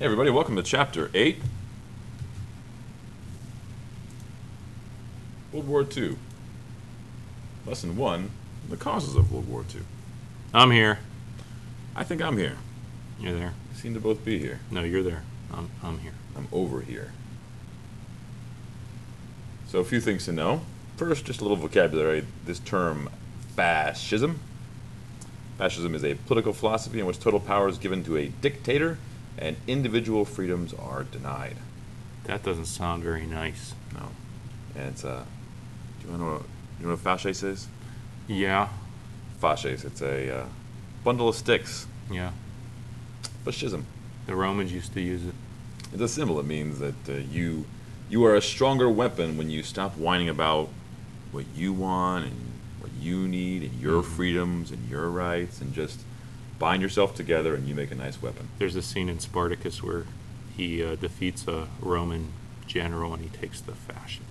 Hey everybody, welcome to Chapter 8. World War II. Lesson 1, the causes of World War II. I'm here. I think I'm here. You're there. We seem to both be here. No, you're there. I'm here. I'm over here. So a few things to know. First, just a little vocabulary. This term, fascism. Fascism is a political philosophy in which total power is given to a dictator and individual freedoms are denied. That doesn't sound very nice. No. And it's, do you know what fascist is? Yeah. Fascist, it's a bundle of sticks. Yeah. Fascism. The Romans used to use it. It's a symbol. It means that you are a stronger weapon when you stop whining about what you want and what you need and your freedoms and your rights and just bind yourself together and you make a nice weapon. There's a scene in Spartacus where he defeats a Roman general and he takes the fashion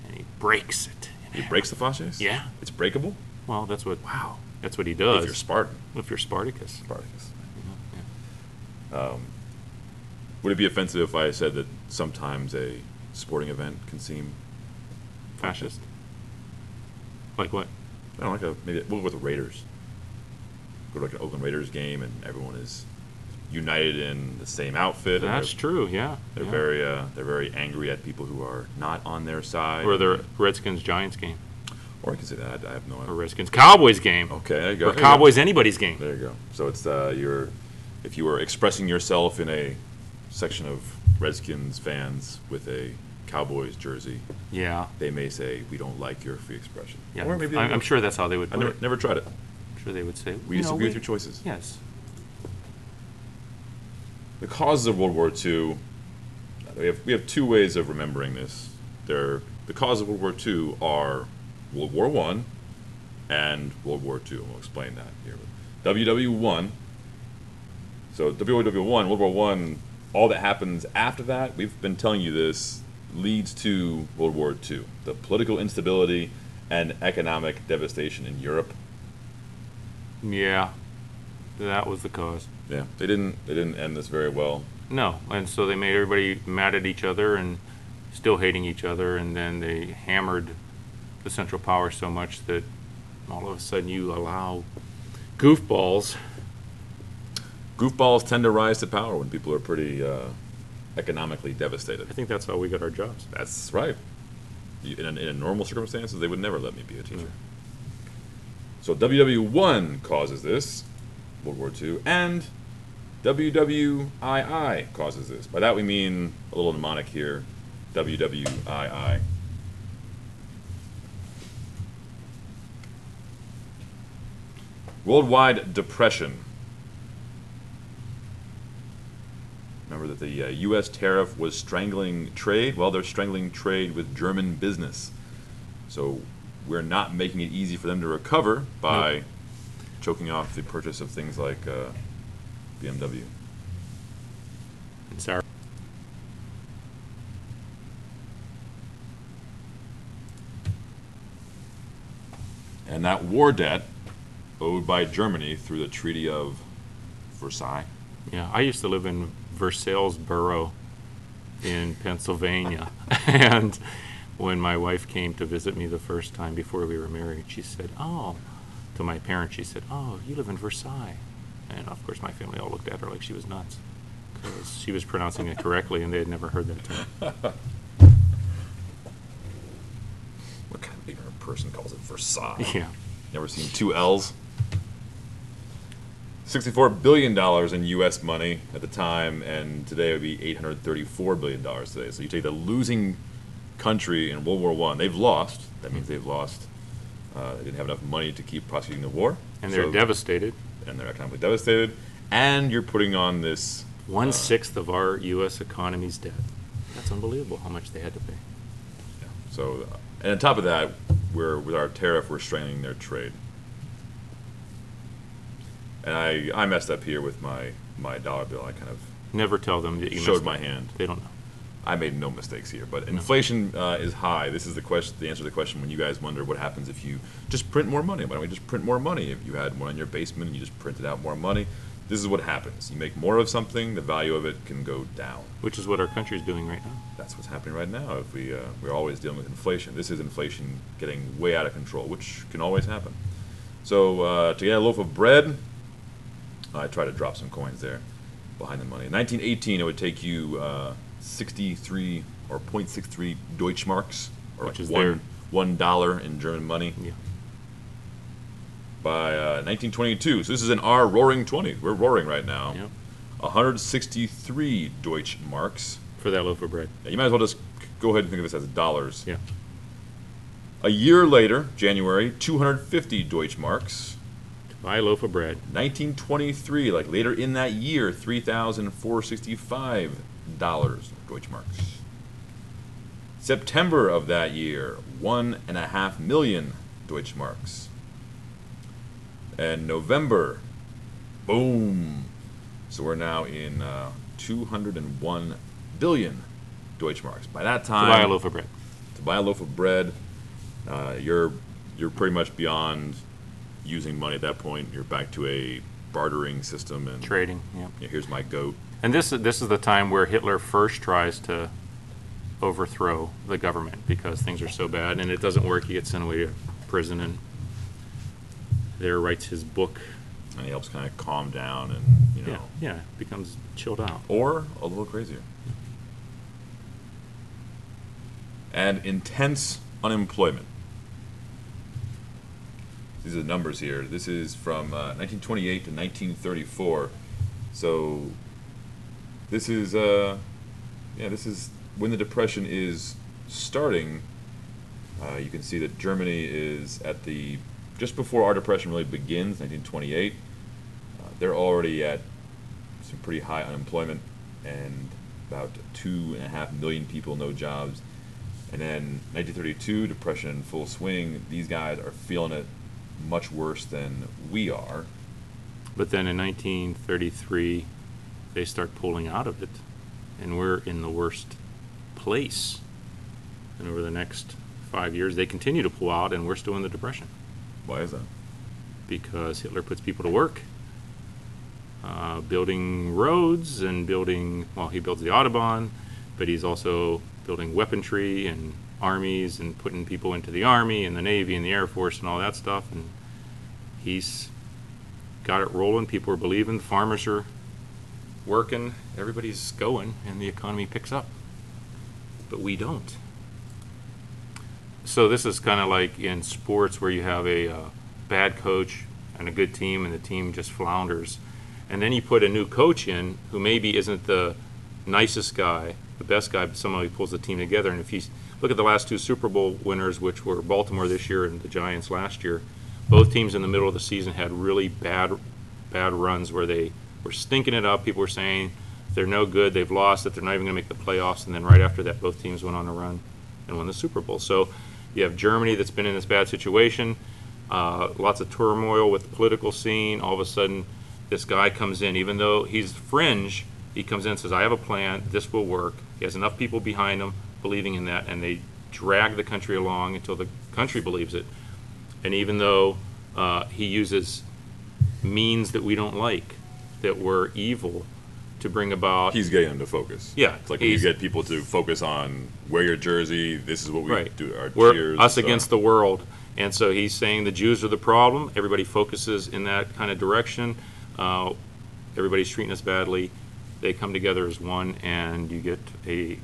and he breaks it. He breaks the fascist? Yeah. It's breakable? Well, that's what. Wow. That's what he does. If you're Spartan. If you're Spartacus. Spartacus. Yeah. Would it be offensive if I said that sometimes a sporting event can seem Fascist. Like what? I don't know, maybe we'll go with the Raiders. Go to like an Oakland Raiders game and everyone is united in the same outfit. That's true. Yeah. They're very angry at people who are not on their side. Or the Redskins Giants game. Or I can say that I have no idea. Or Redskins Cowboys game. Okay, there you go. Or Cowboys anybody's game. There you go. So it's if you were expressing yourself in a section of Redskins fans with a Cowboys jersey, Yeah. they may say we don't like your free expression. Yeah. Or maybe I'm sure that's how they would I put it. never tried it. I'm sure they would say We disagree with your choices. Yes. The causes of World War II. We have two ways of remembering this. The causes of World War II are World War I and World War II. We'll explain that here. WW1. So WW1, World War I, all that happens after that, we've been telling you this, leads to World War II. The political instability and economic devastation in Europe. Yeah. That was the cause. Yeah, they didn't end this very well. No, and so they made everybody mad at each other and still hating each other, and then they hammered the Central Power so much that all of a sudden you allow goofballs. Goofballs tend to rise to power when people are pretty economically devastated. I think that's how we got our jobs. That's right. In a normal circumstances, they would never let me be a teacher. No. So WW1 causes this, World War II, and WWII causes this. By that we mean a little mnemonic here, WWII. Worldwide depression. Remember that the U.S. tariff was strangling trade? Well, they're strangling trade with German business. So we're not making it easy for them to recover by choking off the purchase of things like BMW. Sorry. And that war debt owed by Germany through the Treaty of Versailles. Yeah, I used to live in Versaillesboro in Pennsylvania, and when my wife came to visit me the first time before we were married, she said, to my parents, she said, "Oh, you live in Versailles." And of course my family all looked at her like she was nuts, because she was pronouncing it correctly and they had never heard that term. What kind of ignorant person calls it Versailles? Yeah. Never seen two L's? $64 billion in U.S. money at the time, and today it would be $834 billion today. So you take the losing country in World War I, they've lost. That means they've lost. They didn't have enough money to keep prosecuting the war. And they're devastated. And they're economically devastated. And you're putting on this... 1/6 of our U.S. economy's debt. That's unbelievable how much they had to pay. Yeah. So, and on top of that, with our tariff, we're straining their trade. And I messed up here with my dollar bill. I kind of Never tell them that you showed messed my up. hand. They don't know. I made no mistakes here, but inflation is high. This is the answer to the question when you guys wonder what happens if you just print more money. Why don't we just print more money? If you had one in your basement and you just printed out more money, this is what happens. You make more of something, the value of it can go down. Which is what our country's doing right now. That's what's happening right now. If we're always dealing with inflation. This is inflation getting way out of control, which can always happen. So to get a loaf of bread, I try to drop some coins there behind the money. In 1918, it would take you 63 or 0.63 Deutschmarks, or Which like is there. $1 in German money. Yeah. By 1922, so this is in our roaring 20s. We're roaring right now. Yep. 163 Deutschmarks. For that loaf of bread. Yeah, you might as well just go ahead and think of this as dollars. Yeah. A year later, January, 250 Deutschmarks. To buy a loaf of bread. 1923, like later in that year, $3,465 Deutschmarks. September of that year, 1.5 million Deutschmarks. And November, boom. So we're now in 201 billion Deutschmarks. By that time, To buy a loaf of bread. to buy a loaf of bread, you're pretty much beyond using money at that point. You're back to a bartering system and Trading, yeah. yeah, here's my goat. And this is the time where Hitler first tries to overthrow the government because things are so bad, and it doesn't work. He gets sent away to prison, and there writes his book. And he helps kind of calm down and Yeah, becomes chilled out. or a little crazier. And intense unemployment. These are the numbers here. This is from 1928 to 1934. So this is this is when the Depression is starting. You can see that Germany is at the just before our Depression really begins, 1928. They're already at some pretty high unemployment and about 2.5 million people no jobs. And then 1932, Depression in full swing. These guys are feeling it much worse than we are. But then in 1933, they start pulling out of it, and we're in the worst place. And over the next 5 years, they continue to pull out, and we're still in the Depression. Why is that? Because Hitler puts people to work, building roads and he builds the Autobahn, but he's also building weaponry and armies and putting people into the Army and the Navy and the Air Force and all that stuff. And he's got it rolling. People are believing. The farmers are working. Everybody's going, and the economy picks up. But we don't. So this is kind of like in sports where you have a bad coach and a good team, and the team just flounders. And then you put a new coach in who maybe isn't the nicest guy, the best guy, but somehow he pulls the team together. And if you look at the last two Super Bowl winners, which were Baltimore this year and the Giants last year, both teams in the middle of the season had really bad runs where they were stinking it up. People were saying they're no good, they've lost, that they're not even going to make the playoffs. And then right after that, both teams went on a run and won the Super Bowl. So you have Germany that's been in this bad situation, lots of turmoil with the political scene. All of a sudden, this guy comes in, even though he's fringe, he comes in and says, I have a plan, this will work. He has enough people behind him believing in that, and they drag the country along until the country believes it. And even though he uses means that we don't like, that were evil, to bring about... He's getting them to focus. Yeah. It's like when you get people to focus on wear your jersey, this is what we Right. do, our We're cheers. us against the world. And so he's saying the Jews are the problem. Everybody focuses in that kind of direction. Everybody's treating us badly. They come together as one, and you get an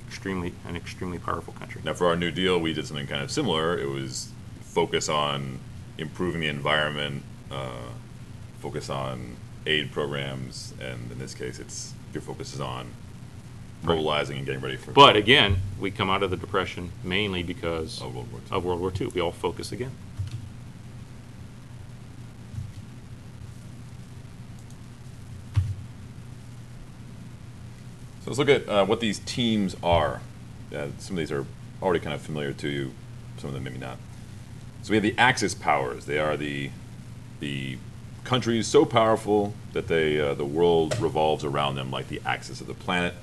extremely powerful country. Now, for our New Deal, we did something kind of similar. It was focus on improving the environment, focus on aid programs, and in this case, your focus is on mobilizing and getting ready for. But again, we come out of the Depression mainly because World War II. of World War II. We all focus again. So let's look at what these teams are. Some of these are already kind of familiar to you, some of them maybe not. So we have the Axis powers. They are the countries so powerful that the world revolves around them like the axis of the planet,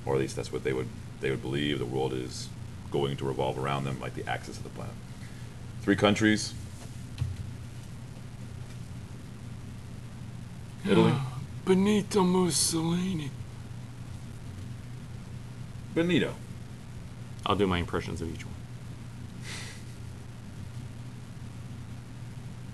or at least that's what they would believe. The world is going to revolve around them like the axis of the planet. 3 countries. Italy. Benito Mussolini. Benito. I'll do my impressions of each one.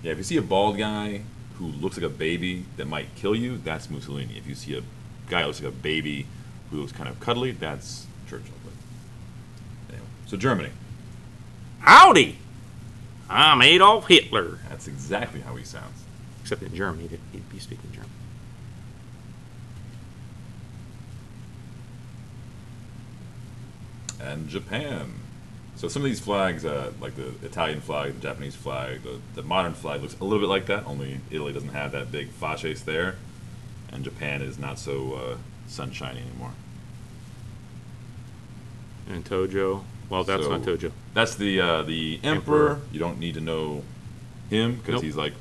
Yeah, if you see a bald guy who looks like a baby that might kill you, that's Mussolini. If you see a guy who looks like a baby who looks kind of cuddly, that's Churchill. But anyway, so Germany. Howdy! I'm Adolf Hitler. That's exactly how he sounds. Except in Germany, he'd be speaking German. And Japan. So some of these flags, like the Italian flag, the Japanese flag, the modern flag looks a little bit like that, only Italy doesn't have that big fasces there, and Japan is not so sunshiny anymore. And Tojo. Well, that's So, not Tojo. That's the emperor. You don't need to know him, because Nope. he's like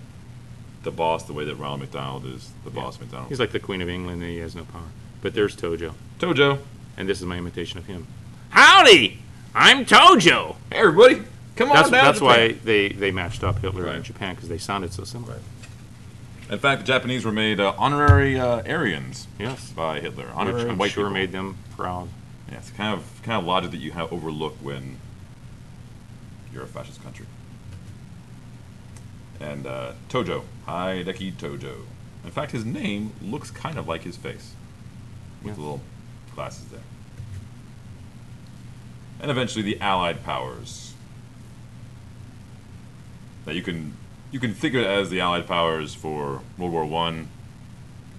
the boss, the way that Ronald McDonald is the boss of McDonald's. He's like the Queen of England, and he has no power. But there's Tojo. Tojo. And this is my imitation of him. Howdy! I'm Tojo! Hey, everybody, come on down. That's to why Japan. they matched up Hitler Right. and Japan, because they sounded so similar. Right. In fact, the Japanese were made honorary Aryans Yes. by Hitler. Which Honorary I'm white sure people. made them proud. Yeah, it's kind of logic that you have overlook when you're a fascist country. And Tojo, Hideki Tojo. In fact, his name looks kind of like his face, with Yeah. the little glasses there. And eventually, the Allied powers. Now you can think of it as the Allied powers for World War I.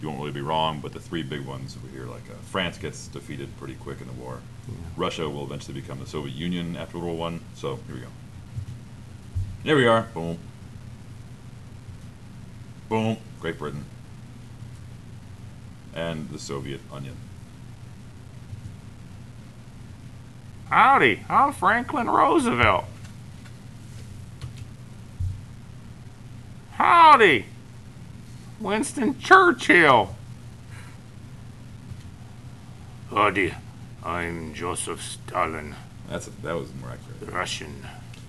You won't really be wrong, but the three big ones over here, like France gets defeated pretty quick in the war. Yeah. Russia will eventually become the Soviet Union after World War I. So here we go. There we are. Boom. Boom. Great Britain. And the Soviet Onion. Howdy! I'm Franklin Roosevelt. Howdy! Winston Churchill. Howdy! I'm Joseph Stalin, That was more accurate. Russian.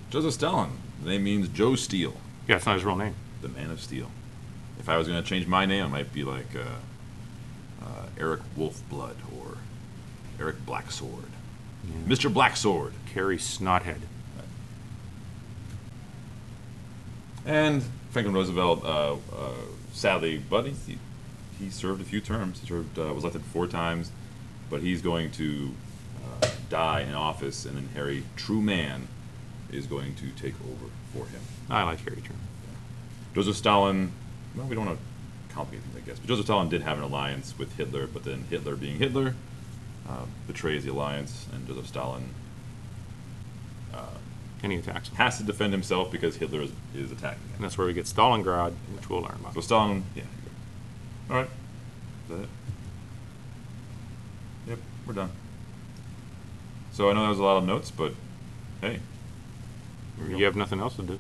Joseph Stalin. The name means Joe Steel, Yeah, it's not his real name. the man of steel. If I was going to change my name, I might be like Eric Wolfblood or Eric Blacksword. Yeah. Mr. Blacksword. Carrie Snothead. And Franklin Roosevelt, sadly, but he served a few terms. He served, was elected 4 times, but he's going to die in office, and then Harry Truman is going to take over for him. I like Harry Truman. Joseph Stalin, well, we don't want to complicate things, I guess, but Joseph Stalin did have an alliance with Hitler, but then Hitler, being Hitler, betrays the alliance, and Joseph Stalin And he attacks him. has to defend himself because Hitler is attacking him. And that's where we get Stalingrad, which we'll learn about. So Stalin, yeah. All right. Is that it? Yep, we're done. So I know that was a lot of notes, but hey. You have nothing else to do.